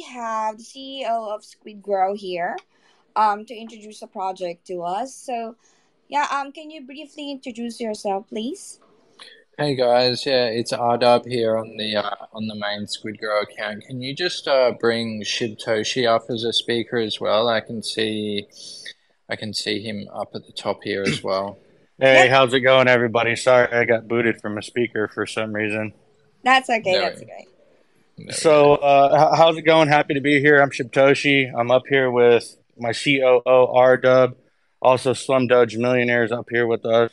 have the CEO of Squidgrow here to introduce the project to us. So, yeah, can you briefly introduce yourself, please? Hey guys, yeah, it's Ardub here on the main Squid Girl account. Can you just bring Shibtoshi up as a speaker as well? I can see him up at the top here as well. Hey, Yep, how's it going, everybody? Sorry, I got booted from a speaker for some reason. that's okay. There That's we okay. there we go. So, how's it going? Happy to be here. I'm Shibtoshi. I'm up here with my COO, R Dub, also Slum Doge Millionaires up here with us.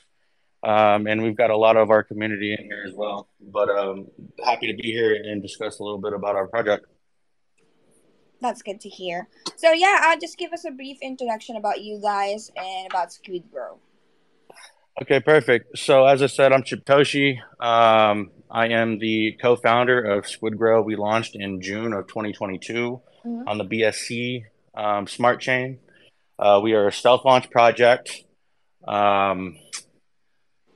And we've got a lot of our community in here as well. But happy to be here and discuss a little bit about our project. That's good to hear. So, yeah, just give us a brief introduction about you guys and about Squidgrow. Okay, perfect. So, as I said, I'm Shibtoshi. I am the co-founder of Squidgrow. We launched in June of 2022 Mm-hmm. on the BSC Smart Chain. We are a stealth launch project. Um,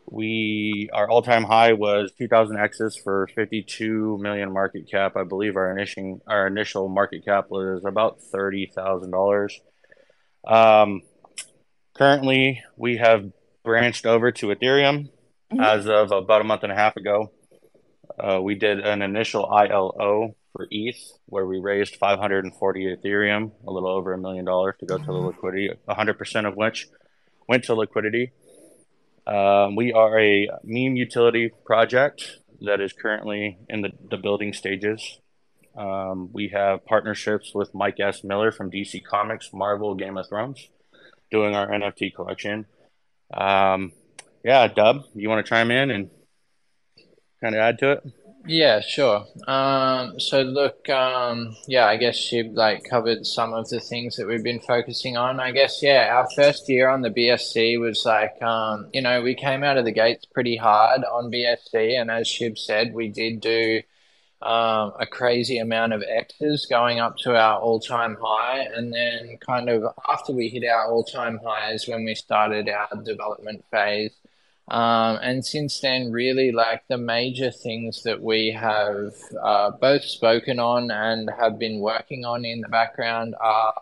our all-time high was 2,000 X's for 52 million market cap. I believe our initial market cap was about $30,000. Um, Currently, we have branched over to Ethereum Mm-hmm. as of about a month and a half ago. We did an initial ILO for ETH where we raised 540 Ethereum, a little over $1 million to go to the liquidity, 100% of which went to liquidity. We are a meme utility project that is currently in the building stages. We have partnerships with Mike S. Miller from DC Comics, Marvel, Game of Thrones, doing our NFT collection. Um, yeah, Dub, you want to chime in and kind of add to it? Yeah, sure. So look, yeah, I guess Shib covered some of the things that we've been focusing on. I guess, yeah, our first year on the BSC was we came out of the gates pretty hard on BSC, and as Shib said, we did do a crazy amount of X's going up to our all-time high, and then kind of after we hit our all-time highs when we started our development phase. And since then, really, like the major things that we have both spoken on and have been working on in the background are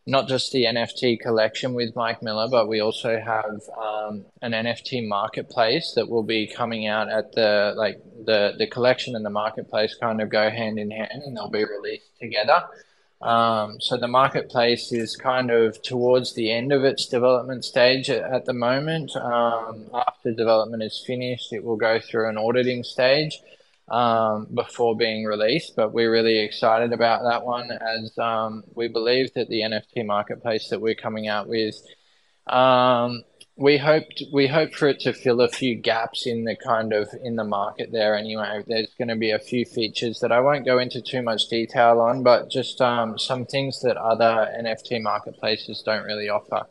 not just the NFT collection with Mike Miller, but we also have an NFT marketplace that will be coming out at the collection and the marketplace kind of go hand in hand, and they'll be released together. So the marketplace is kind of towards the end of its development stage at the moment. After development is finished, it will go through an auditing stage before being released. But we're really excited about that one as we believe that the NFT marketplace that we're coming out with um, we hope for it to fill a few gaps in the market there anyway. There's going to be a few features that I won't go into too much detail on, but just some things that other NFT marketplaces don't really offer.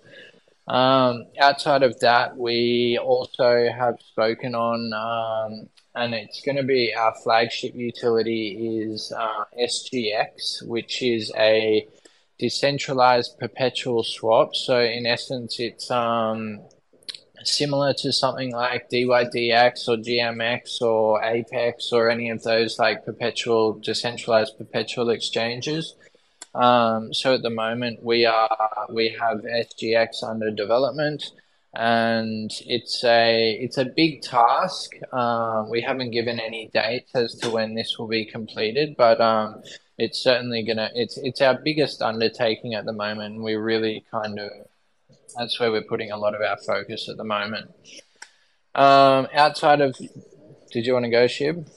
Outside of that, we also have spoken on, and it's going to be our flagship utility is SGX, which is a decentralized perpetual swap. So in essence, it's similar to something like DYDX or GMX or Apex or any of those like perpetual decentralized perpetual exchanges. So at the moment we have SGX under development, and it's a big task. We haven't given any dates as to when this will be completed, but it's certainly it's our biggest undertaking at the moment. And we really kind of that's where we're putting a lot of our focus at the moment. Outside of, did you want to go, Shib?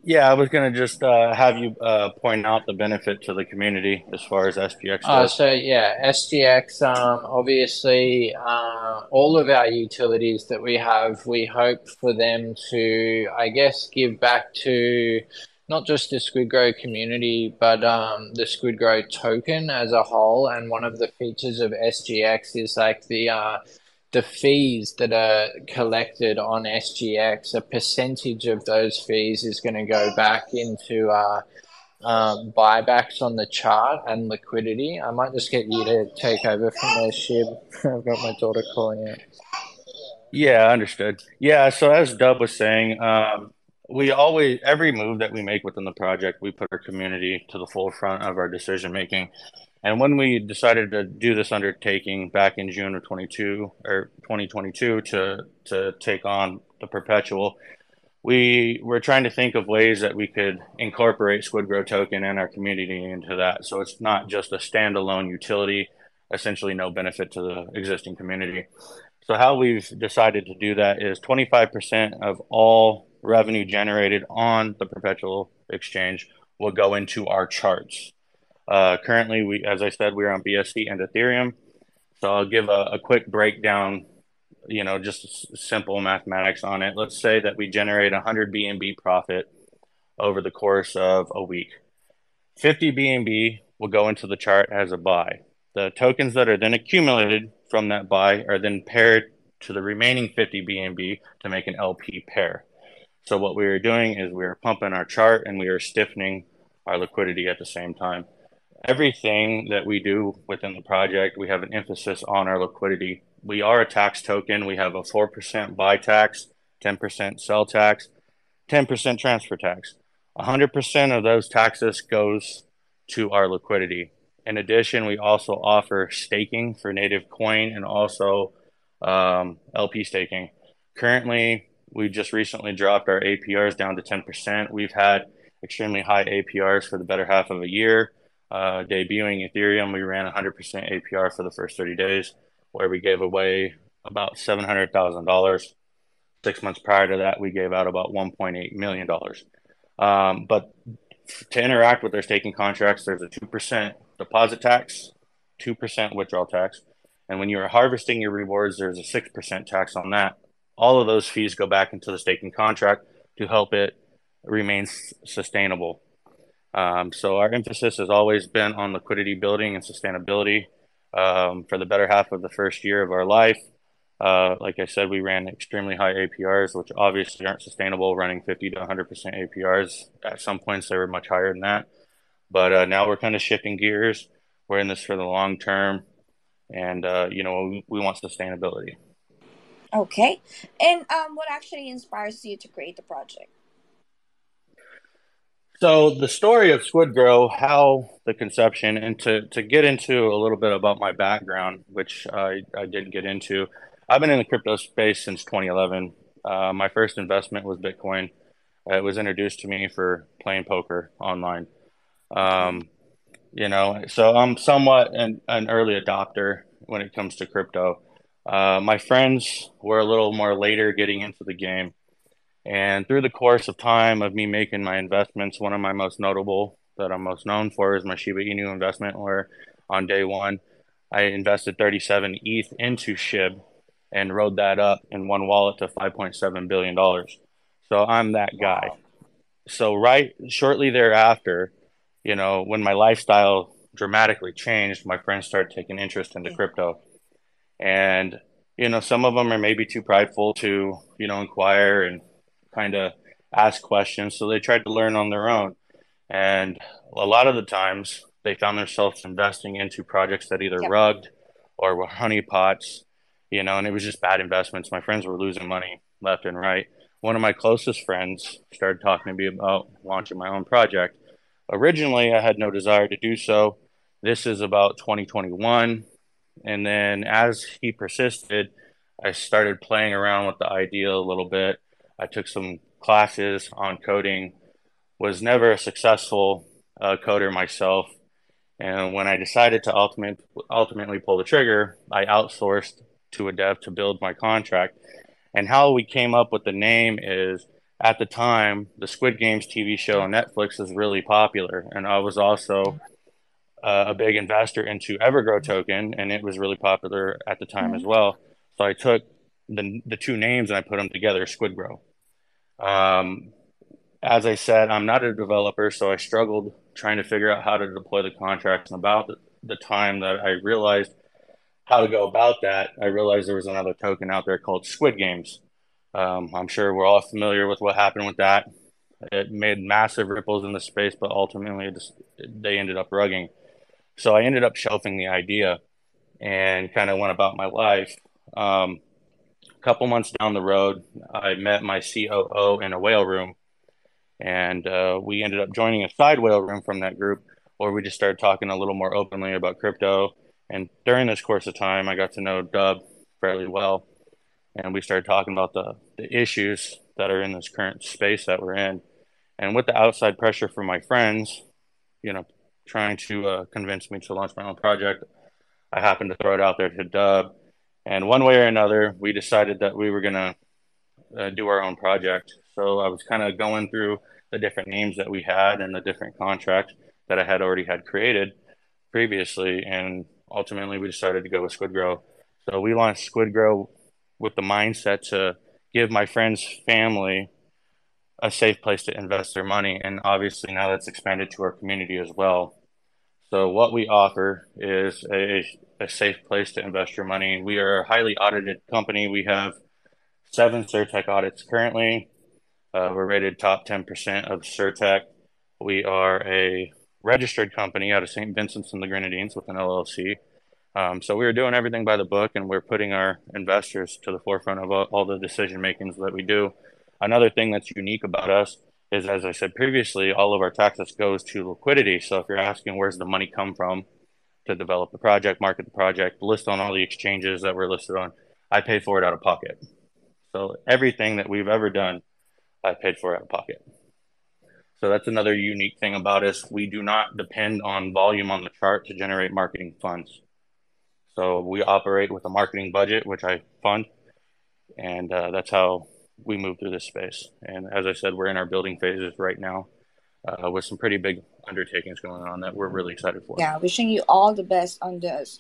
Yeah, I was going to just have you point out the benefit to the community as far as SPX goes. So yeah, SGX, obviously, all of our utilities that we have, we hope for them to, I guess, give back to not just the Squidgrow community, but the Squidgrow token as a whole. And one of the features of SGX is like the fees that are collected on SGX. A percentage of those fees is going to go back into buybacks on the chart and liquidity. I might just get you to take over from there, Shib. I've got my daughter calling out. Yeah, understood. Yeah, so as Dub was saying, every move that we make within the project, we put our community to the forefront of our decision making. And when we decided to do this undertaking back in June of 2022 to take on the Perpetual, we were trying to think of ways that we could incorporate Squidgrow token and our community into that. So it's not just a standalone utility, essentially no benefit to the existing community. So how we've decided to do that is 25% of all revenue generated on the Perpetual exchange will go into our charts. Currently, as I said, we're on BSC and Ethereum. So I'll give a quick breakdown, just simple mathematics on it. Let's say that we generate 100 BNB profit over the course of a week. 50 BNB will go into the chart as a buy. The tokens that are then accumulated from that buy are then paired to the remaining 50 BNB to make an LP pair. So what we are doing is we are pumping our chart and we are stiffening our liquidity at the same time. Everything that we do within the project, we have an emphasis on our liquidity. We are a tax token. We have a 4% buy tax, 10% sell tax, 10% transfer tax. 100% of those taxes goes to our liquidity. In addition, we also offer staking for native coin and also LP staking. Currently, we just recently dropped our APRs down to 10%. We've had extremely high APRs for the better half of a year. Debuting Ethereum, we ran 100% APR for the first 30 days, where we gave away about $700,000. 6 months prior to that, we gave out about $1.8 million. But to interact with their staking contracts, there's a 2% deposit tax, 2% withdrawal tax. And when you are harvesting your rewards, there's a 6% tax on that. All of those fees go back into the staking contract to help it remain sustainable. So our emphasis has always been on liquidity building and sustainability. For the better half of the first year of our life, like I said, we ran extremely high APRs, which obviously aren't sustainable, running 50 to 100% APRs. At some points, they were much higher than that. But now we're kind of shifting gears. We're in this for the long term, and we want sustainability. Okay. And what actually inspires you to create the project? So the story of Squid Girl, how the conception, and to get into a little bit about my background, which I didn't get into. I've been in the crypto space since 2011. My first investment was Bitcoin. It was introduced to me for playing poker online. Um, so I'm somewhat an early adopter when it comes to crypto. My friends were a little more later getting into the game. And through the course of time of me making my investments, one of my most notable that I'm most known for is my Shiba Inu investment, where on day one, I invested 37 ETH into SHIB and rode that up in one wallet to $5.7 billion. So I'm that guy. Wow. So right shortly thereafter, when my lifestyle dramatically changed, my friends started taking interest into Okay. crypto. And, some of them are maybe too prideful to, inquire and kind of ask questions. So they tried to learn on their own. And a lot of the times they found themselves investing into projects that either Yep. rugged or were honeypots, and it was just bad investments. My friends were losing money left and right. One of my closest friends started talking to me about launching my own project. Originally, I had no desire to do so. This is about 2021. And then as he persisted, I started playing around with the idea a little bit. I took some classes on coding, was never a successful coder myself. And when I decided to ultimately pull the trigger, I outsourced to a dev to build my contract. And how we came up with the name is at the time, the Squid Games TV show on Netflix was really popular. And I was also a big investor into Evergrow token, and it was really popular at the time as Mhm. well. So I took the two names and I put them together, Squidgrow. Um, as I said, I'm not a developer, so I struggled trying to figure out how to deploy the contracts. And about the time that I realized how to go about that, I realized there was another token out there called Squid Games. I'm sure we're all familiar with what happened with that. It made massive ripples in the space, but ultimately they ended up rugging. So I ended up shelving the idea and kind of went about my life. A couple months down the road, I met my COO in a whale room, And we ended up joining a side whale room from that group, where we just started talking a little more openly about crypto. And during this course of time, I got to know Dub fairly well, and we started talking about the issues that are in this current space that we're in. And with the outside pressure from my friends, you know, trying to convince me to launch my own project, I happened to throw it out there to Dub. And one way or another, we decided that we were going to do our own project. So I was kind of going through the different names that we had and the different contracts that I had already had created previously. And ultimately, we decided to go with Squidgrow. So we launched Squidgrow with the mindset to give my friends' family a safe place to invest their money. And obviously, now that's expanded to our community as well. So what we offer is a safe place to invest your money. We are a highly audited company. We have 7 CerTech audits currently. We're rated top 10% of CerTech. We are a registered company out of St. Vincent's and the Grenadines with an LLC. So we're doing everything by the book, and we're putting our investors to the forefront of all the decision makings that we do. Another thing that's unique about us is, as I said previously, all of our taxes goes to liquidity. So if you're asking where's the money come from to develop the project, market the project, list on all the exchanges that we're listed on, I pay for it out of pocket. So everything that we've ever done, I paid for out of pocket. So that's another unique thing about us. We do not depend on volume on the chart to generate marketing funds. So we operate with a marketing budget, which I fund, and that's how we move through this space. And as I said, we're in our building phases right now with some pretty big undertakings going on that we're really excited for. Yeah, wishing you all the best on those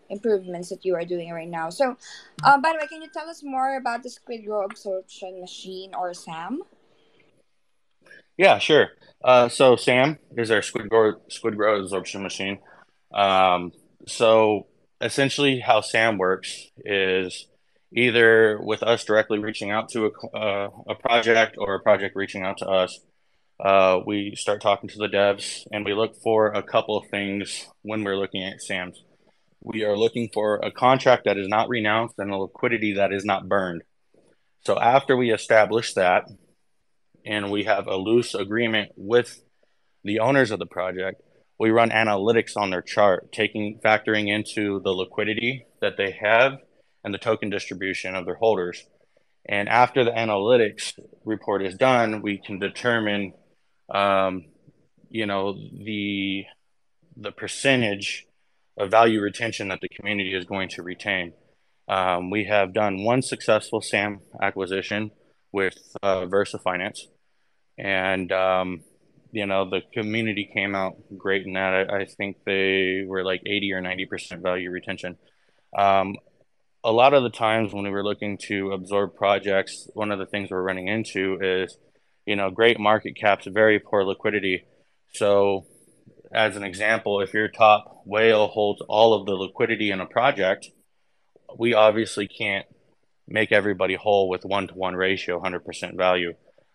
improvements that you are doing right now. So, by the way, can you tell us more about the Squidgrow absorption machine, or SAM? Yeah, sure. So SAM is our Squidgrow absorption machine. So essentially, how SAM works is either with us directly reaching out to a project, or a project reaching out to us. We start talking to the devs, and we look for a couple of things when we're looking at SAMs. We are looking for a contract that is not renounced and a liquidity that is not burned. So after we establish that, and we have a loose agreement with the owners of the project, we run analytics on their chart, factoring into the liquidity that they have and the token distribution of their holders. And after the analytics report is done, we can determine, the percentage of value retention that the community is going to retain. We have done one successful SAM acquisition with Versa Finance, and the community came out great in that. I think they were like 80 or 90% value retention. A lot of the times when we were looking to absorb projects, one of the things we're running into is, great market caps, very poor liquidity. So as an example, if your top whale holds all of the liquidity in a project, we obviously can't make everybody whole with 1-to-1 ratio, 100% value.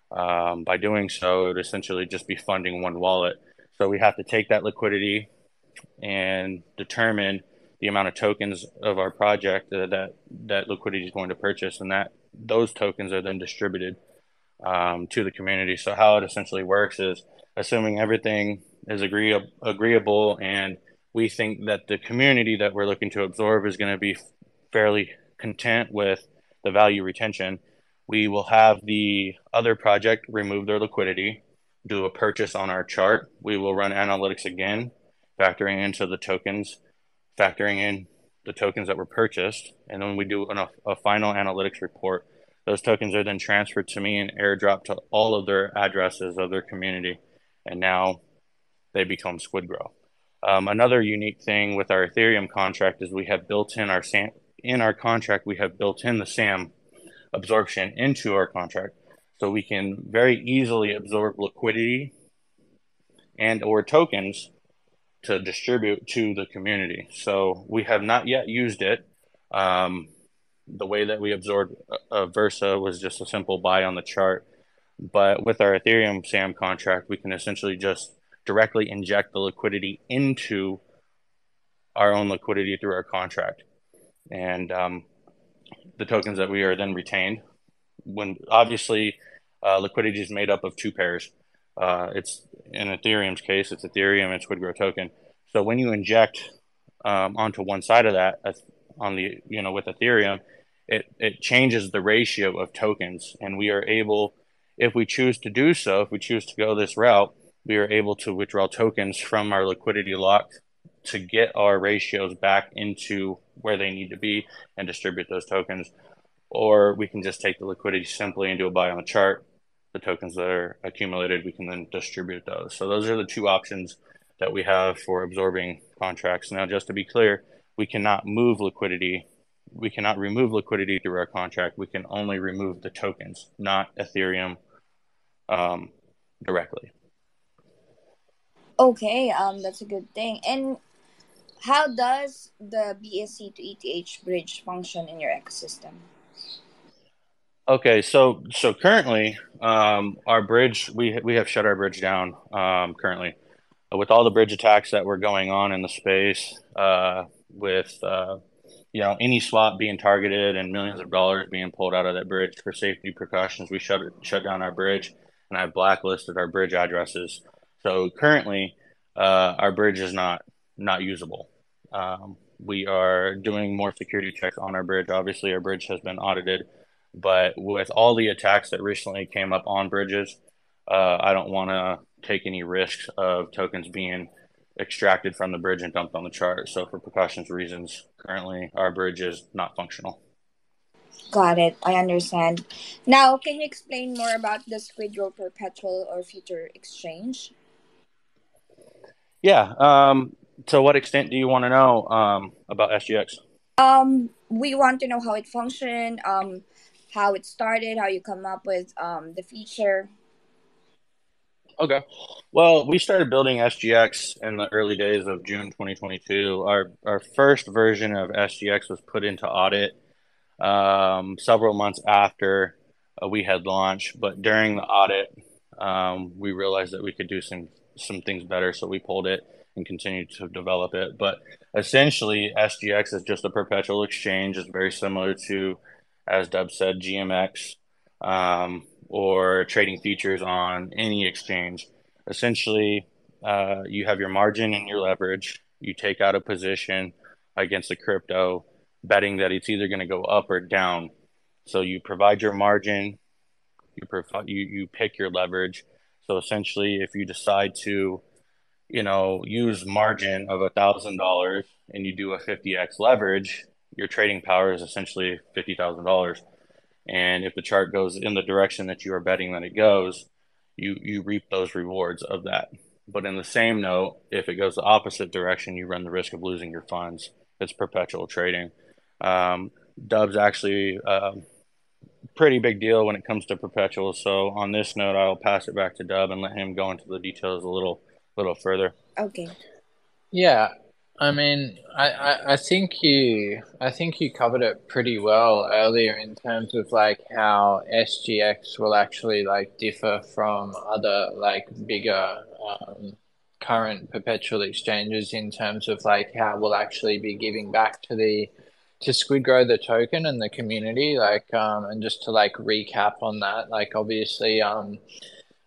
By doing so, it would essentially just be funding one wallet. So we have to take that liquidity and determine the amount of tokens of our project that liquidity is going to purchase, and that those tokens are then distributed to the community. So how it essentially works is, assuming everything is agreeable, and we think that the community that we're looking to absorb is going to be fairly content with the value retention, we will have the other project remove their liquidity, do a purchase on our chart. We will run analytics again, factoring into the tokens, factoring in the tokens that were purchased, and then we do a final analytics report. Those tokens are then transferred to me and airdropped to all of their addresses of their community, and now they become Squidgrow. Another unique thing with our Ethereum contract is we have built in our contract, we have built in the SAM absorption into our contract, so we can very easily absorb liquidity and or tokens to distribute to the community. So we have not yet used it. The way that we absorbed Versa was just a simple buy on the chart. But with our Ethereum SAM contract, we can essentially just directly inject the liquidity into our own liquidity through our contract. And the tokens that we are then retained, when obviously liquidity is made up of two pairs. It's in Ethereum's case, it's Ethereum and Squidgrow token. So when you inject onto one side of that, on the with Ethereum, it changes the ratio of tokens, and we are able, if we choose to do so, if we choose to go this route, we are able to withdraw tokens from our liquidity lock to get our ratios back into where they need to be and distribute those tokens. Or we can just take the liquidity simply and do a buy on the chart. The tokens that are accumulated, we can then distribute those. So those are the two options that we have for absorbing contracts. Now, just to be clear, we cannot move liquidity. We cannot remove liquidity through our contract. We can only remove the tokens, not Ethereum directly. Okay, that's a good thing. And how does the BSC to ETH bridge function in your ecosystem? Okay, so currently, our bridge, we have shut our bridge down currently with all the bridge attacks that were going on in the space, with any swap being targeted and millions of dollars being pulled out of that bridge for safety precautions. We shut down our bridge, and I blacklisted our bridge addresses. So currently, our bridge is not usable. We are doing more security checks on our bridge. Obviously, our bridge has been audited, but with all the attacks that recently came up on bridges, I don't want to take any risks of tokens being extracted from the bridge and dumped on the chart. So for precautions reasons, currently our bridge is not functional. Got it. I understand. Now, can you explain more about the Squidgrow Perpetual or Future Exchange? Yeah. To what extent do you want to know about SGX? We want to know how it functioned, how it started, how you come up with the feature. Okay. Well, we started building SGX in the early days of June 2022. Our first version of SGX was put into audit several months after we had launched, but during the audit, we realized that we could do some things better, so we pulled it and continued to develop it. But essentially, SGX is just a perpetual exchange. It's very similar to, as Dub said, GMX, or trading features on any exchange. Essentially, you have your margin and your leverage. You take out a position against a crypto, betting that it's either going to go up or down. So you provide your margin, you pick your leverage. So essentially, if you decide to, use margin of $1,000 and you do a 50x leverage, your trading power is essentially $50,000. And if the chart goes in the direction that you are betting that it goes, you reap those rewards of that. But in the same note, if it goes the opposite direction, you run the risk of losing your funds. It's perpetual trading. Dub's actually a pretty big deal when it comes to perpetual. So on this note, I'll pass it back to Dub and let him go into the details a little further. Okay. Yeah, I mean, I think you covered it pretty well earlier in terms of like how SGX will actually like differ from other like bigger current perpetual exchanges in terms of like how we'll actually be giving back to Squidgrow the token and the community. Like and just to like recap on that, like obviously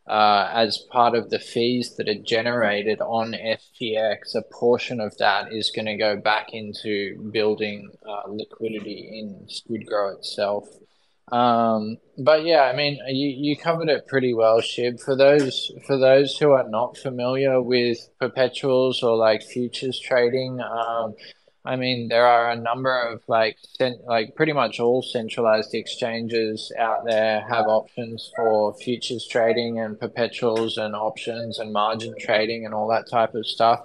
as part of the fees that are generated on SGX, a portion of that is going to go back into building liquidity in Squidgrow itself. But yeah, I mean, you covered it pretty well, Shib. For those who are not familiar with perpetuals or like futures trading, I mean, there are a number of like pretty much all centralized exchanges out there have options for futures trading and perpetuals and options and margin trading and all that type of stuff.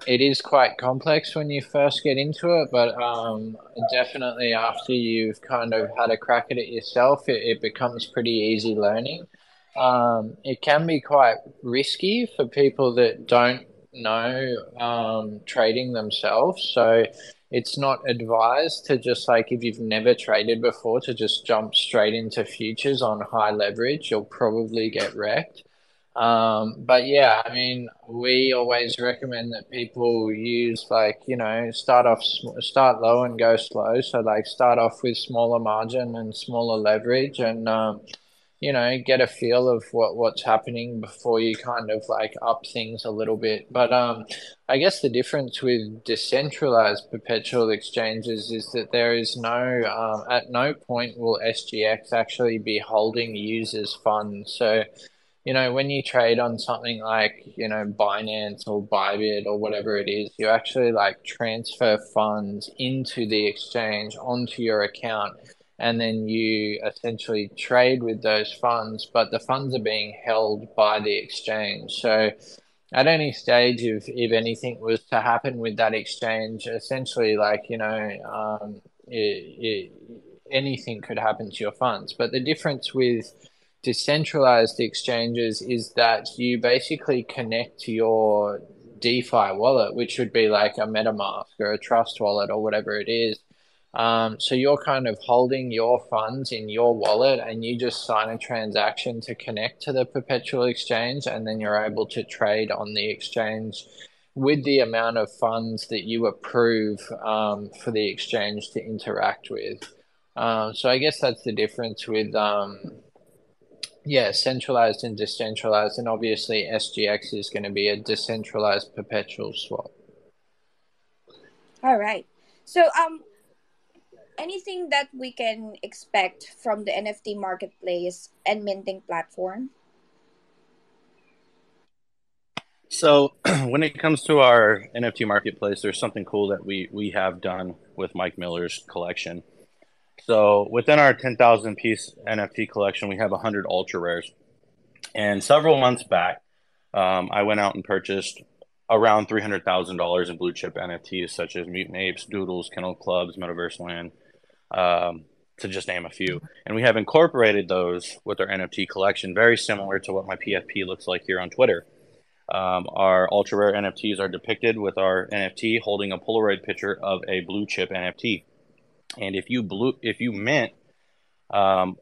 It is quite complex when you first get into it, but definitely after you've kind of had a crack at it yourself, it becomes pretty easy learning. It can be quite risky for people that don't know trading themselves. So it's not advised to just like, if you've never traded before, to just jump straight into futures on high leverage. You'll probably get wrecked. But yeah, I mean, we always recommend that people use like, start low and go slow. So like start off with smaller margin and smaller leverage, and get a feel of what's happening before you kind of like up things a little bit. But I guess the difference with decentralized perpetual exchanges is that there is no at no point will SGX actually be holding users' funds. So when you trade on something like, Binance or Bybit or whatever it is, you actually like transfer funds into the exchange onto your account, and then you essentially trade with those funds, but the funds are being held by the exchange. So at any stage, if anything was to happen with that exchange, essentially, like, anything could happen to your funds. But the difference with decentralized exchanges is that you basically connect to your DeFi wallet, which would be like a MetaMask or a Trust wallet or whatever it is. So you're kind of holding your funds in your wallet, and you just sign a transaction to connect to the perpetual exchange, and then you're able to trade on the exchange with the amount of funds that you approve for the exchange to interact with. So I guess that's the difference with centralized and decentralized, and obviously SGX is going to be a decentralized perpetual swap. All right. So anything that we can expect from the NFT marketplace and minting platform? So when it comes to our NFT marketplace, there's something cool that we have done with Mike Miller's collection. So within our 10,000 piece NFT collection, we have 100 ultra rares. And several months back, I went out and purchased around $300,000 in blue chip NFTs, such as Mutant Apes, Doodles, Kennel Clubs, Metaverse Land, to just name a few. And we have incorporated those with our NFT collection, very similar to what my PFP looks like here on Twitter. Our ultra rare NFTs are depicted with our NFT holding a Polaroid picture of a blue chip NFT. And if you mint an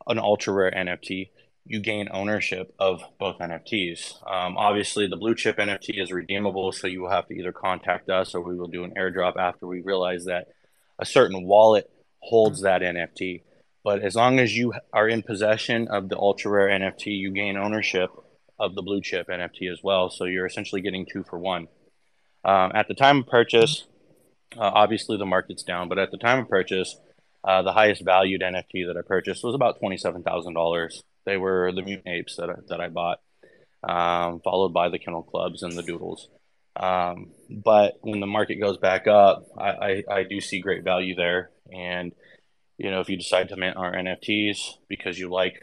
ultra rare NFT, you gain ownership of both NFTs. Obviously, the blue chip NFT is redeemable, so you will have to either contact us or we will do an airdrop after we realize that a certain wallet holds that NFT. But as long as you are in possession of the ultra rare NFT, you gain ownership of the blue chip NFT as well. So you're essentially getting two for one. At the time of purchase, obviously the market's down, but at the time of purchase, the highest valued NFT that I purchased was about $27,000. They were the Mutant Apes that I bought, followed by the Kennel Clubs and the Doodles. But when the market goes back up, I do see great value there. And, if you decide to mint our NFTs because you like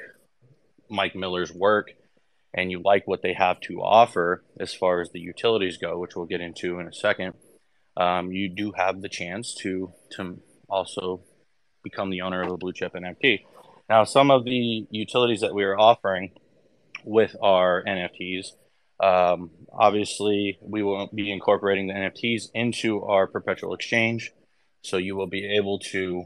Mike Miller's work and you like what they have to offer as far as the utilities go, which we'll get into in a second, you do have the chance to also become the owner of a blue chip NFT. Now, some of the utilities that we are offering with our NFTs, obviously, we will be incorporating the NFTs into our perpetual exchange. So you will be able to,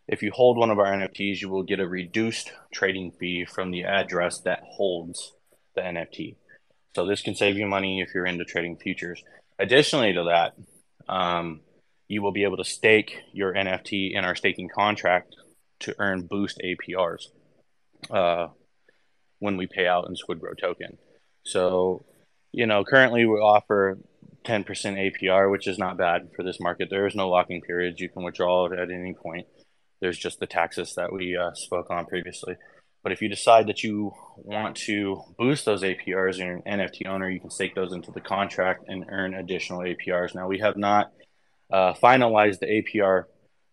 if you hold one of our NFTs, you will get a reduced trading fee from the address that holds the NFT. So this can save you money if you're into trading futures. Additionally to that, you will be able to stake your NFT in our staking contract to earn boost APRs when we pay out in Squidgrow token. So, currently we offer 10% APR, which is not bad for this market. There is no locking periods. You can withdraw it at any point. There's just the taxes that we spoke on previously. But if you decide that you want to boost those APRs and you're an NFT owner, you can stake those into the contract and earn additional APRs. Now, we have not finalized the APR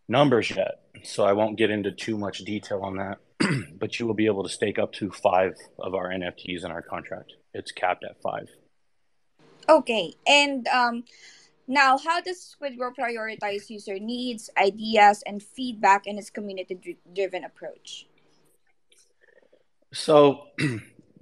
numbers yet, so I won't get into too much detail on that. But you will be able to stake up to 5 of our NFTs in our contract. It's capped at 5. Okay. And now, how does Squidgrow prioritize user needs, ideas, and feedback in its community-driven approach? So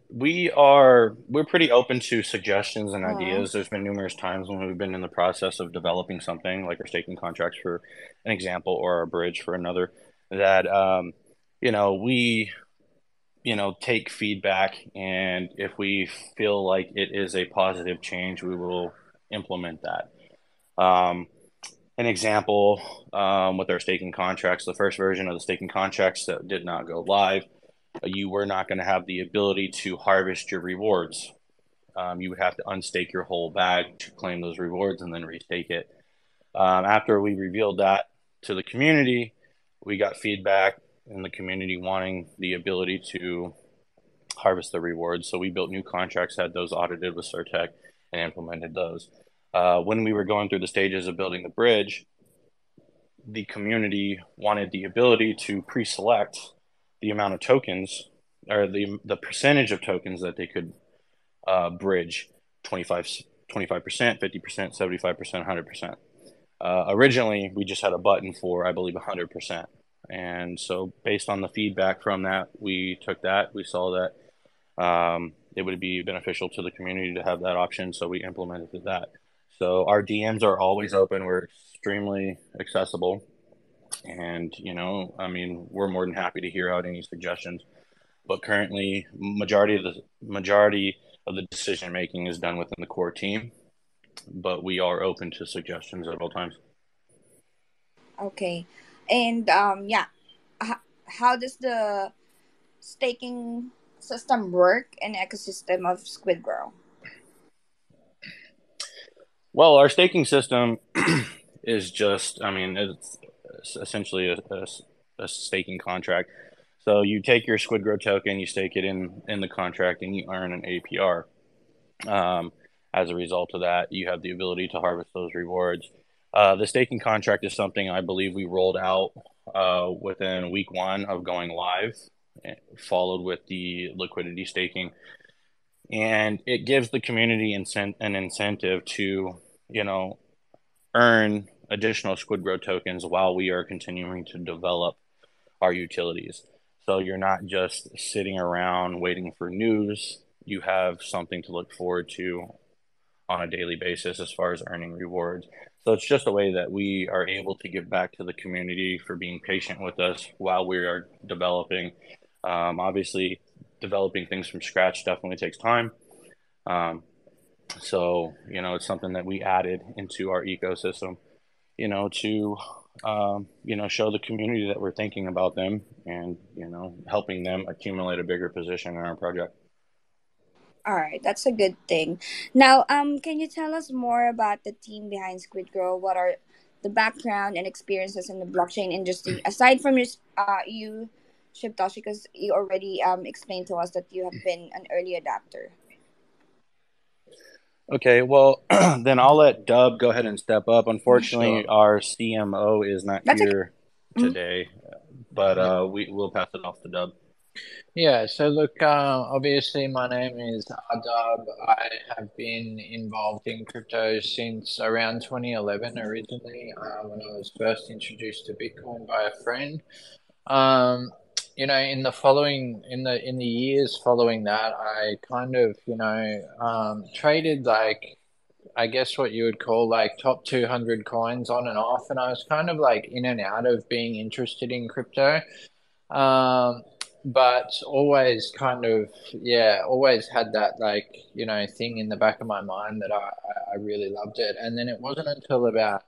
we're pretty open to suggestions and Uh, ideas. There's been numerous times when we've been in the process of developing something like our staking contracts for an example or our bridge for another that we take feedback, and if we feel like it is a positive change, we will implement that. an example with our staking contracts. The first version of the staking contracts that did not go live, you were not going to have the ability to harvest your rewards. You would have to unstake your whole bag to claim those rewards and then restake it. After we revealed that to the community, we got feedback in the community wanting the ability to harvest the rewards. So we built new contracts, had those audited with Certec, and implemented those. When we were going through the stages of building the bridge, the community wanted the ability to pre-select the amount of tokens or the percentage of tokens that they could bridge 25%, 50%, 75%, 100%. Originally, we just had a button for, I believe, 100%. And so based on the feedback from that, we took that. We saw that it would be beneficial to the community to have that option. So we implemented that. So our DMs are always open. We're extremely accessible. And, I mean, we're more than happy to hear out any suggestions. But currently, majority of the decision making is done within the core team. But we are open to suggestions at all times. Okay. And yeah, how does the staking system work in ecosystem of Squidgrow? Well, our staking system is just, I mean, it's essentially a staking contract. So you take your Squidgrow token, you stake it in the contract, and you earn an APR. As a result of that, you have the ability to harvest those rewards. The staking contract is something I believe we rolled out within week 1 of going live, followed with the liquidity staking. And it gives the community an incentive to, earn additional Squidgrow tokens while we are continuing to develop our utilities. So you're not just sitting around waiting for news. You have something to look forward to on a daily basis as far as earning rewards. So it's just a way that we are able to give back to the community for being patient with us while we are developing. Obviously, developing things from scratch definitely takes time. So, it's something that we added into our ecosystem, to, show the community that we're thinking about them and, helping them accumulate a bigger position in our project. All right, that's a good thing. Now, can you tell us more about the team behind Squidgrow? What are the background and experiences in the blockchain industry aside from you, Shibtoshi? Because you already explained to us that you have been an early adapter. Okay, well, then I'll let Dub go ahead and step up. Unfortunately, Sure. our CMO is not That's okay. here today, but we'll pass it off to Dub. Yeah, so look, obviously my name is Adab. I have been involved in crypto since around 2011 originally, when I was first introduced to Bitcoin by a friend. In the years following that, I kind of, traded like, I guess what you would call like top 200 coins on and off, and I was kind of like in and out of being interested in crypto. Um, but always kind of, yeah, always had that like, thing in the back of my mind that I really loved it. And then it wasn't until about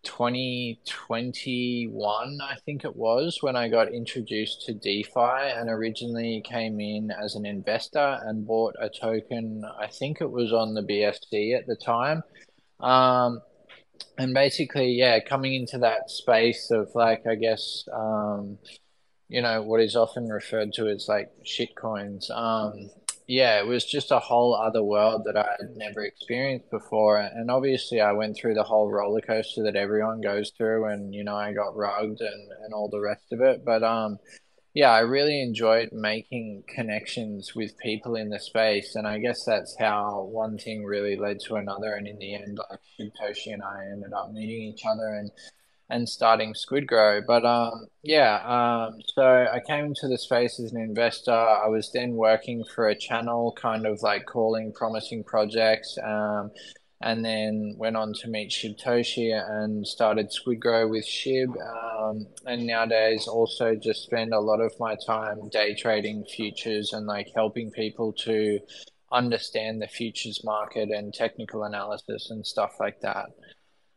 2021, I think it was, when I got introduced to DeFi and originally came in as an investor and bought a token. I think it was on the BSC at the time. And basically, yeah, coming into that space of like, I guess, what is often referred to as like shit coins. Yeah, it was just a whole other world that I had never experienced before. And obviously, I went through the whole roller coaster that everyone goes through, and I got rugged and all the rest of it. But yeah, I really enjoyed making connections with people in the space, and I guess that's how one thing really led to another. And in the end, like Shutoshi and I ended up meeting each other and starting Squidgrow. But so I came into the space as an investor. I was then working for a channel, kind of like calling promising projects, and then went on to meet Shibtoshi and started Squidgrow with Shib. And nowadays also just spend a lot of my time day trading futures and like helping people to understand the futures market and technical analysis and stuff like that.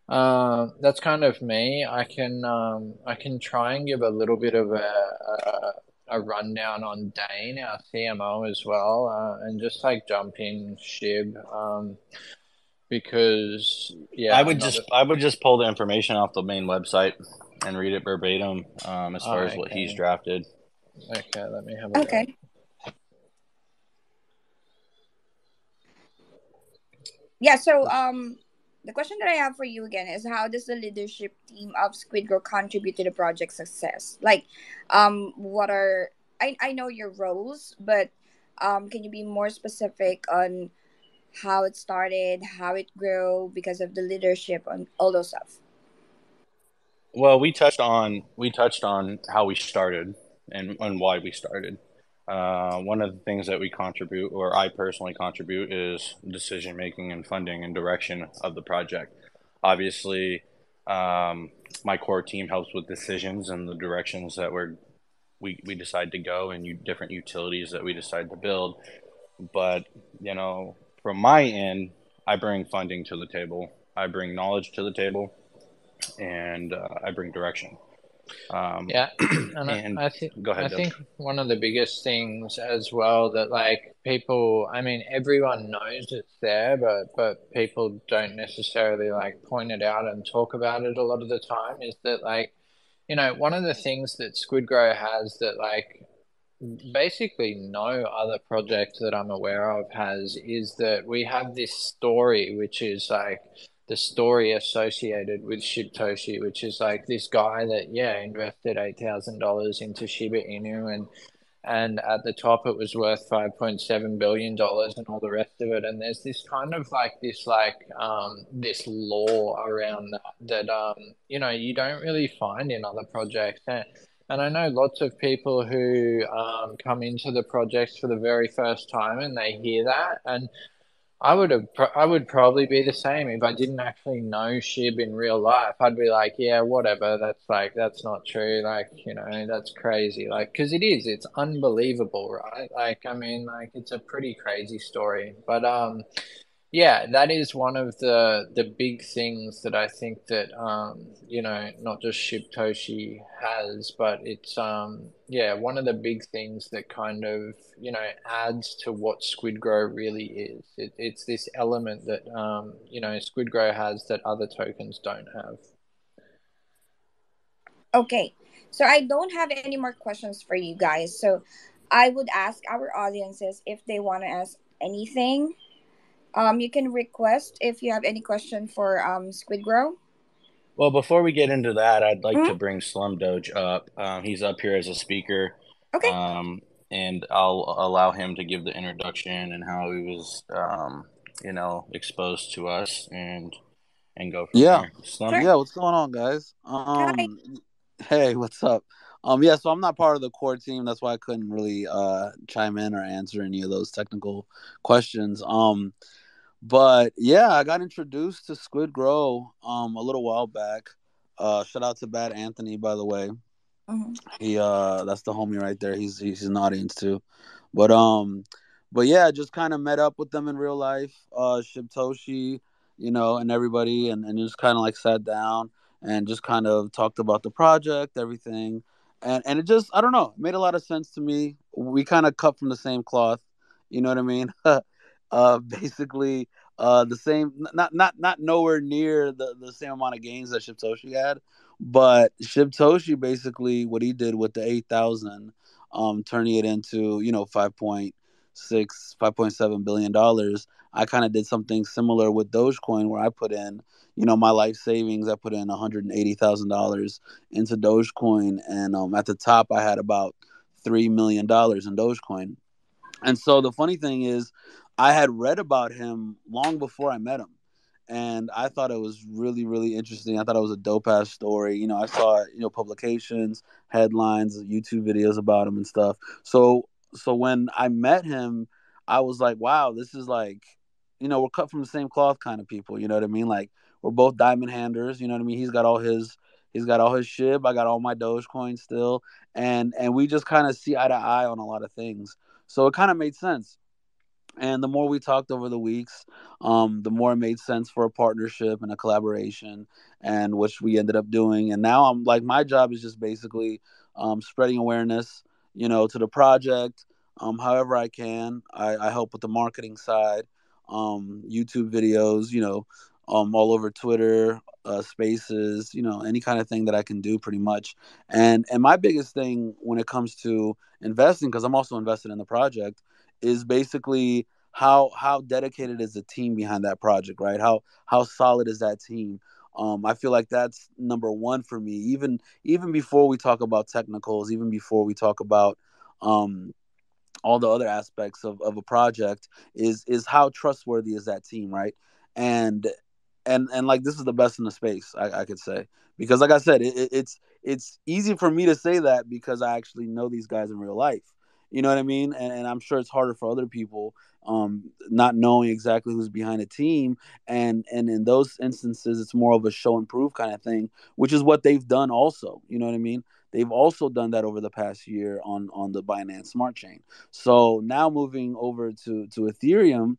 That's kind of me. I can try and give a little bit of a rundown on Dane, our CMO as well, and just like jump in Shib, because I yeah, I'm would not. just I would just pull the information off the main website and read it verbatim as Oh, far as what he's okay, drafted. okay. Let me have a look. Okay. Yeah, so the question that I have for you again is, how does the leadership team of Squid Girl contribute to the project success? Like, what are, I know your roles, but can you be more specific on how it started, how it grew because of the leadership and all those stuff? Well, we touched on how we started and why we started. One of the things that we contribute, or I personally contribute, is decision making and funding and direction of the project. Obviously, my core team helps with decisions and the directions that we decide to go and different utilities that we decide to build. But you know, from my end, I bring funding to the table. I bring knowledge to the table, and I bring direction. Um, Yeah, and and go I ahead, Deb. think one of the biggest things as well that like people, I mean, everyone knows it's there, but people don't necessarily like point it out and talk about it a lot of the time is that like, one of the things that Squidgrow has that like basically no other project that I'm aware of has is that we have this story, which is like the story associated with Shibtoshi, which is like this guy that, yeah, invested $8,000 into Shiba Inu and at the top it was worth $5.7 billion and all the rest of it. And there's this kind of like this law around that you don't really find in other projects. And I know lots of people who come into the projects for the very first time and they hear that. And I would probably be the same if I didn't actually know Shib in real life. I'd be like, yeah, whatever. That's not true. Like, that's crazy. Like, because it's unbelievable, right? Like, I mean, like, it's a pretty crazy story. But yeah, that is one of the big things that I think that not just Shibtoshi has, but it's yeah, one of the big things that kind of, adds to what Squidgrow really is. It's this element that Squidgrow has that other tokens don't have. Okay. So I don't have any more questions for you guys. So I would ask our audiences if they want to ask anything. You can request if you have any question for Squid Grow. Well, before we get into that, I'd like to Mm-hmm. bring Slum Doge up. He's up here as a speaker, Okay. um, and I'll allow him to give the introduction and how he was, exposed to us, and go from Yeah, there. Slum. Sure. yeah. What's going on, guys? Hi. Hey, what's up? Yeah. So I'm not part of the core team. That's why I couldn't really chime in or answer any of those technical questions. But yeah, I got introduced to Squid Grow a little while back. Shout out to Bad Anthony, by the way. Mm-hmm. He that's the homie right there. He's an audience too. But yeah, just kind of met up with them in real life. Shibtoshi, and everybody, and just kind of like sat down and just kind of talked about the project, everything, and it just, I don't know, it made a lot of sense to me. We kind of cut from the same cloth, you know what I mean? Basically, the same, not nowhere near the same amount of gains that Shibtoshi had, but Shibtoshi basically what he did with the 8,000, turning it into 5.6, $5.7 billion. I kind of did something similar with Dogecoin where I put in my life savings. I put in $180,000 into Dogecoin, and at the top I had about $3 million in Dogecoin. And so the funny thing is, I had read about him long before I met him. And I thought it was really, really interesting. I thought it was a dope ass story. I saw, publications, headlines, YouTube videos about him and stuff. So when I met him, I was like, wow, this is like, we're cut from the same cloth kind of people. You know what I mean? Like, we're both diamond handers. You know what I mean? He's got all his SHIB. I got all my Dogecoin still. And we just kind of see eye to eye on a lot of things. So it kind of made sense. And the more we talked over the weeks, the more it made sense for a partnership and a collaboration, and which we ended up doing. And now I'm like, my job is just basically spreading awareness, to the project, however I can. I help with the marketing side, YouTube videos, all over Twitter, Spaces, any kind of thing that I can do, pretty much. And my biggest thing when it comes to investing, because I'm also invested in the project, is basically how dedicated is the team behind that project, right? How solid is that team? I feel like that's number one for me. Even before we talk about technicals, even before we talk about um, all the other aspects of a project, is how trustworthy is that team, right? And and like, this is the best in the space, I could say, because like I said, it's easy for me to say that because I actually know these guys in real life. You know what I mean? And I'm sure it's harder for other people, not knowing exactly who's behind a team. And in those instances, it's more of a show and prove kind of thing, which is what they've done also. You know what I mean? They've also done that over the past year on the Binance Smart Chain. So now moving over to Ethereum,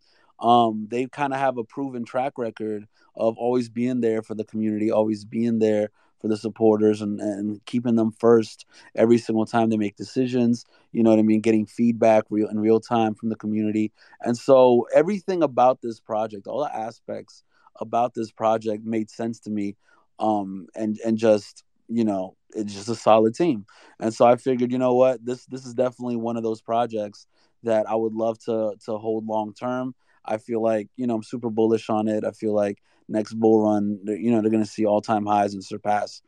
they kind of have a proven track record of always being there for the community, always being there for the supporters, and keeping them first every single time they make decisions. You know what I mean? Getting feedback in real time from the community. And so everything about this project, all the aspects about this project made sense to me. And just, it's just a solid team. And so I figured, you know what, this is definitely one of those projects that I would love to hold long term. I feel like, I'm super bullish on it. I feel like next bull run, they're going to see all time highs and surpass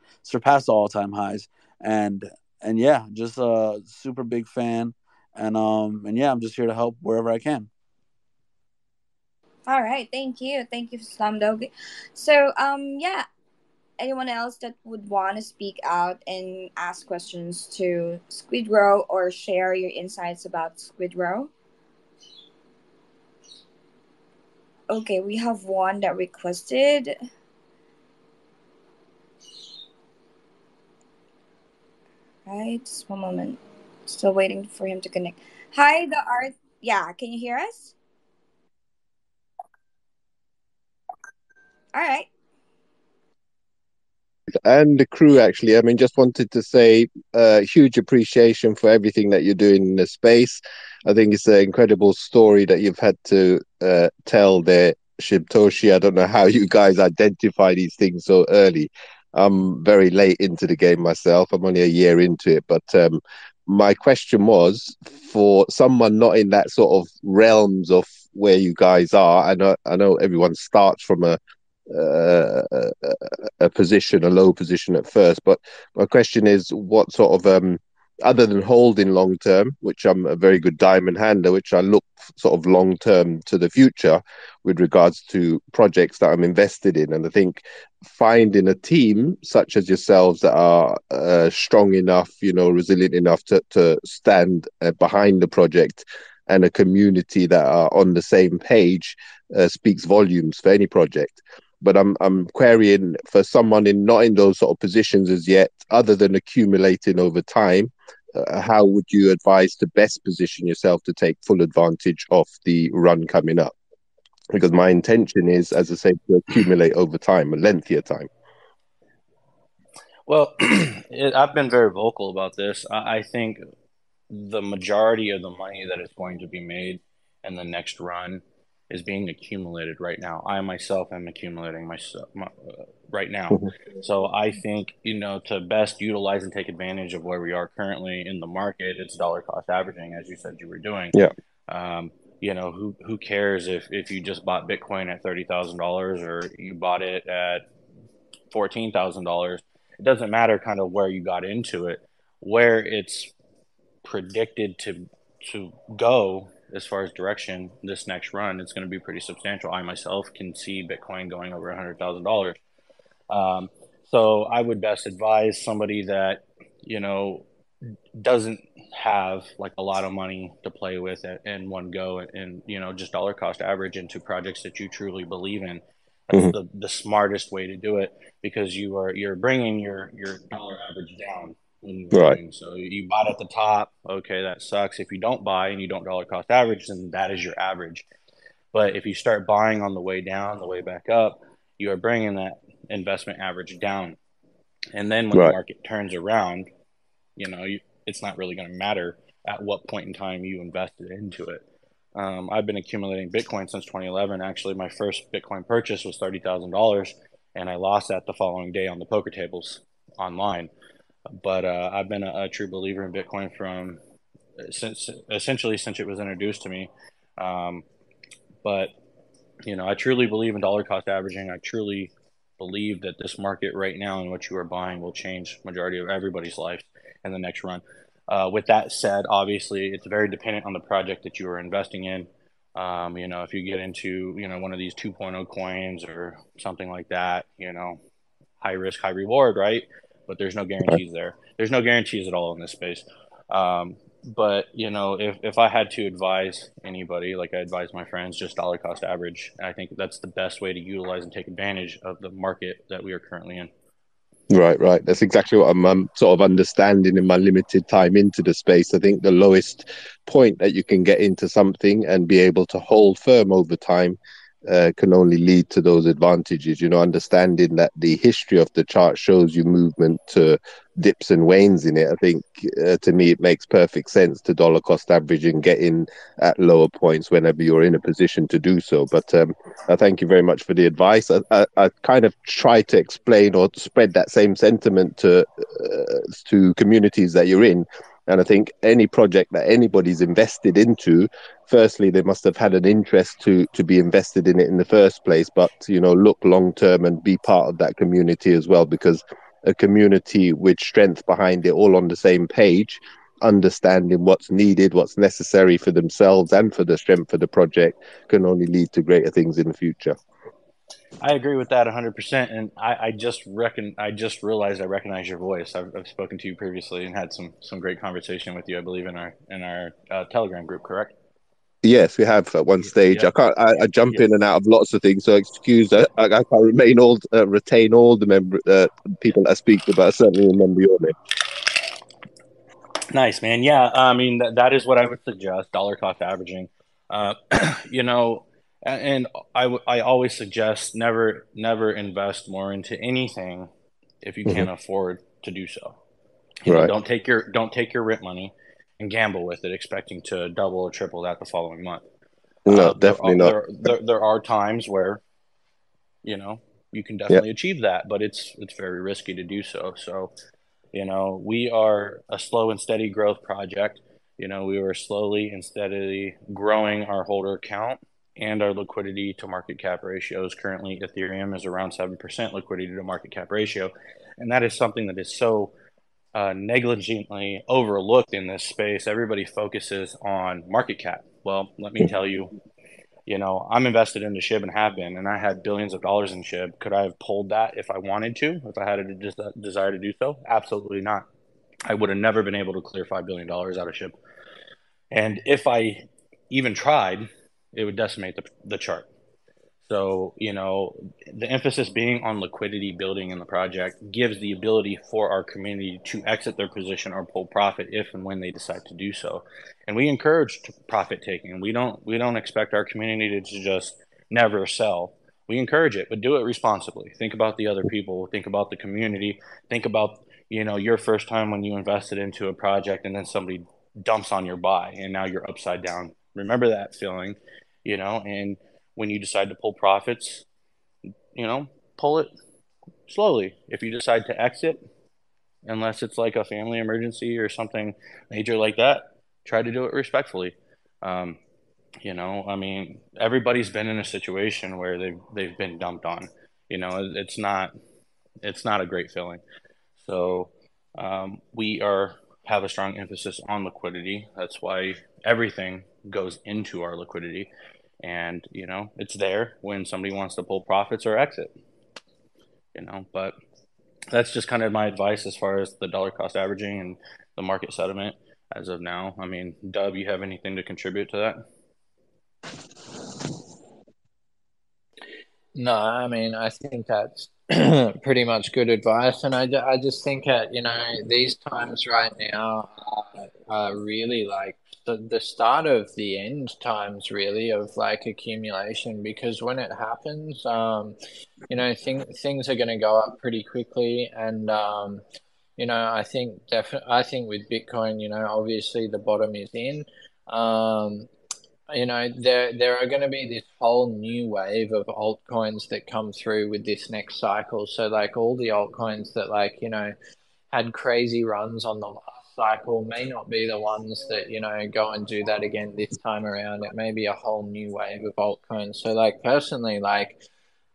all time highs. And yeah, just a super big fan. And yeah, I'm just here to help wherever I can. All right, thank you, Slumdog. So yeah, anyone else that would want to speak out and ask questions to Squidgrow or share your insights about Squidgrow? Okay, we have one that requested. Right, just one moment. Still waiting for him to connect. Hi, the art. Yeah, can you hear us? All right. And the crew, actually. I mean, just wanted to say huge appreciation for everything that you're doing in the space. I think it's an incredible story that you've had to tell there, Shibtoshi. I don't know how you guys identify these things so early. I'm very late into the game myself. I'm only a year into it, but my question was, for someone not in that sort of realms of where you guys are. I know everyone starts from uh, a position, a low position at first. But my question is, what sort of other than holding long term, which I'm a very good diamond handler, which I look sort of long term to the future with regards to projects that I'm invested in. And I think finding a team such as yourselves that are strong enough, resilient enough to stand behind the project, and a community that are on the same page speaks volumes for any project. But I'm querying, for someone not in those sort of positions as yet, other than accumulating over time, how would you advise to best position yourself to take full advantage of the run coming up? Because my intention is, as I say, to accumulate over time, a lengthier time. Well, I've been very vocal about this. I think the majority of the money that is going to be made in the next run is being accumulated right now. I myself am accumulating right now. Mhm. So I think, to best utilize and take advantage of where we are currently in the market, it's dollar cost averaging, as you said you were doing. Yeah. Um, who cares if you just bought Bitcoin at $30,000 or you bought it at $14,000? It doesn't matter kind of where you got into it. Where it's predicted to go as far as direction this next run, it's going to be pretty substantial. I myself can see Bitcoin going over $100,000. Um, so I would best advise somebody that you know doesn't have like a lot of money to play with in one go, and just dollar cost average into projects that you truly believe in. That's Mhm. the smartest way to do it, because you're bringing your dollar average down Right. So you bought at the top. Okay, that sucks. If you don't buy and you don't dollar cost average, then that is your average. But if you start buying on the way down, the way back up, you are bringing that investment average down. And then when the Right. market turns around, it's not really going to matter at what point in time you invested into it. I've been accumulating Bitcoin since 2011. Actually, my first Bitcoin purchase was $30,000, and I lost that the following day on the poker tables online. But I've been a true believer in Bitcoin from since it was introduced to me. But I truly believe in dollar cost averaging. I truly believe that this market right now and what you are buying will change majority of everybody's life in the next run. With that said, obviously, it's very dependent on the project that you are investing in. If you get into, one of these 2.0 coins or something like that, high risk, high reward, right? But there's no Right. guarantees there. There's no guarantees at all in this space. But if I had to advise anybody, like I advise my friends, just dollar cost average. I think that's the best way to utilize and take advantage of the market that we are currently in. Right, right. That's exactly what I'm sort of understanding in my limited time into the space. I think the lowest point that you can get into something and be able to hold firm over time can only lead to those advantages. Understanding that the history of the chart shows you movement to dips and wanes in it. I think to me it makes perfect sense to dollar cost average and get in at lower points whenever you're in a position to do so. But I thank you very much for the advice. I kind of try to explain or spread that same sentiment to communities that you're in. And I think any project that anybody's invested into, firstly, they must have had an interest to be invested in it in the first place. But look long term and be part of that community as well, because a community with strength behind it, all on the same page, understanding what's needed, what's necessary for themselves and for the strength of the project, can only lead to greater things in the future. I agree with that 100%. And I just realized I recognize your voice. I've spoken to you previously and had some great conversation with you, I believe, in our Telegram group, correct? Yes, we have at one stage. Yep. I jump Yep. in and out of lots of things, so excuse. I can't retain all the people that I speak to, but I certainly remember your name. Nice, man. Yeah, I mean that is what I would suggest, dollar cost averaging. Uh, you know, and I always suggest never invest more into anything if you Hmm. can't afford to do so. Right. Don't take your rent money and gamble with it, expecting to double or triple that the following month. No, There definitely are not. there are times where you know you can Yeah. definitely achieve that, but it's very risky to do so. So we are a slow and steady growth project. We were slowly and steadily growing our holder count and our liquidity to market cap ratios. Currently, Ethereum is around 7% liquidity to market cap ratio. And that is something that is so negligently overlooked in this space. Everybody focuses on market cap. Well, let me tell you, I'm invested into SHIB and have been, and I had billions of dollars in SHIB. Could I have pulled that if I wanted to, if I had a desire to do so? Absolutely not. I would have never been able to clear $5 billion out of SHIB. And if I even tried, it would decimate the chart. So, the emphasis being on liquidity building in the project gives the ability for our community to exit their position or pull profit if and when they decide to do so. And we encourage profit taking. We don't expect our community to just never sell. We encourage it, but do it responsibly. Think about the other people, think about the community, think about, your first time when you invested into a project and then somebody dumps on your buy and now you're upside down. Remember that feeling, and when you decide to pull profits, pull it slowly. If you decide to exit, unless it's like a family emergency or something major like that, try to do it respectfully. Um, I mean, everybody's been in a situation where they've been dumped on. It's not a great feeling. So we have a strong emphasis on liquidity. That's why everything goes into our liquidity. And it's there when somebody wants to pull profits or exit. But that's just kind of my advice as far as the dollar cost averaging and the market sentiment as of now. I mean, Dub, you have anything to contribute to that? No, I mean, I think that's pretty much good advice. And I just think at, these times right now are really like the start of the end times, really, of like accumulation. Because when it happens, things are going to go up pretty quickly. And, I think with Bitcoin, obviously the bottom is in. Um, there are going to be this whole new wave of altcoins that come through with this next cycle. So like all the altcoins that like, had crazy runs on the last cycle may not be the ones that, go and do that again this time around. It may be a whole new wave of altcoins. So like personally, like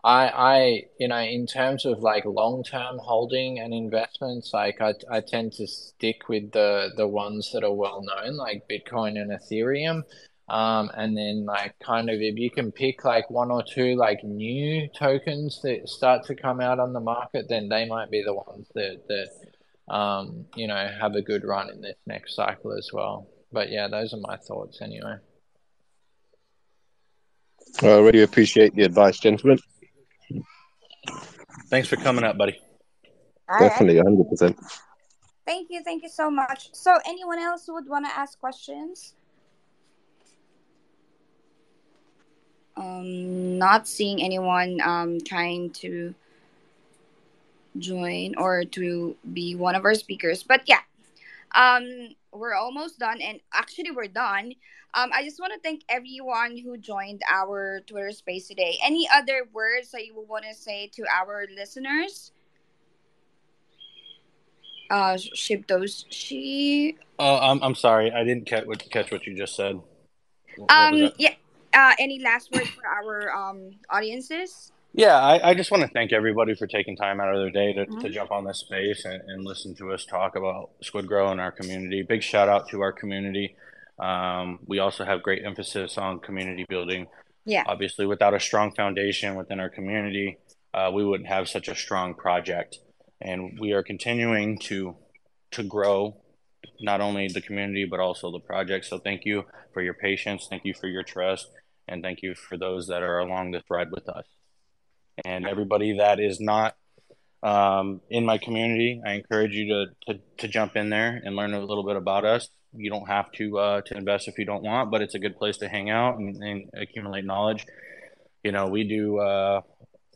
in terms of like long-term holding and investments, like I tend to stick with the ones that are well known, like Bitcoin and Ethereum. And then like kind of if you can pick like one or two like new tokens that start to come out on the market, then they might be the ones that have a good run in this next cycle as well. But yeah, those are my thoughts anyway. I really appreciate the advice, gentlemen. Thanks for coming up, buddy. All right. Definitely, 100%. Thank you so much. So, anyone else who would want to ask questions? Not seeing anyone trying to join or to be one of our speakers. But yeah, we're almost done, and actually, we're done. I just want to thank everyone who joined our Twitter space today. Any other words that you would want to say to our listeners? Shibtoshi. Oh, I'm sorry. I didn't catch what you just said. What was that? Yeah. Any last words for our audiences? Yeah, I just want to thank everybody for taking time out of their day to Mhm. jump on this space and listen to us talk about Squid Grow and our community. Big shout out to our community. We also have great emphasis on community building. Yeah. Obviously, without a strong foundation within our community, we wouldn't have such a strong project. And we are continuing to grow not only the community but also the project. So thank you for your patience, thank you for your trust, and thank you for those that are along this ride with us. And everybody that is not in my community, I encourage you to jump in there and learn a little bit about us. You don't have to invest if you don't want, but it's a good place to hang out and accumulate knowledge. We do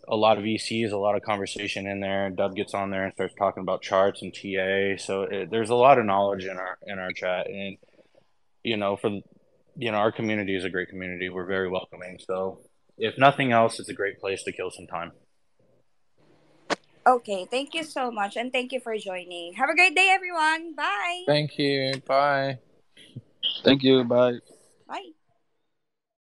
a lot of ECs, a lot of conversation in there. Dub gets on there and starts talking about charts and TA. So there's a lot of knowledge in our chat, and for our community is a great community. We're very welcoming. So if nothing else, it's a great place to kill some time. Okay. Thank you so much, and thank you for joining. Have a great day, everyone. Bye. Thank you. Bye. Thank you. Bye. Bye.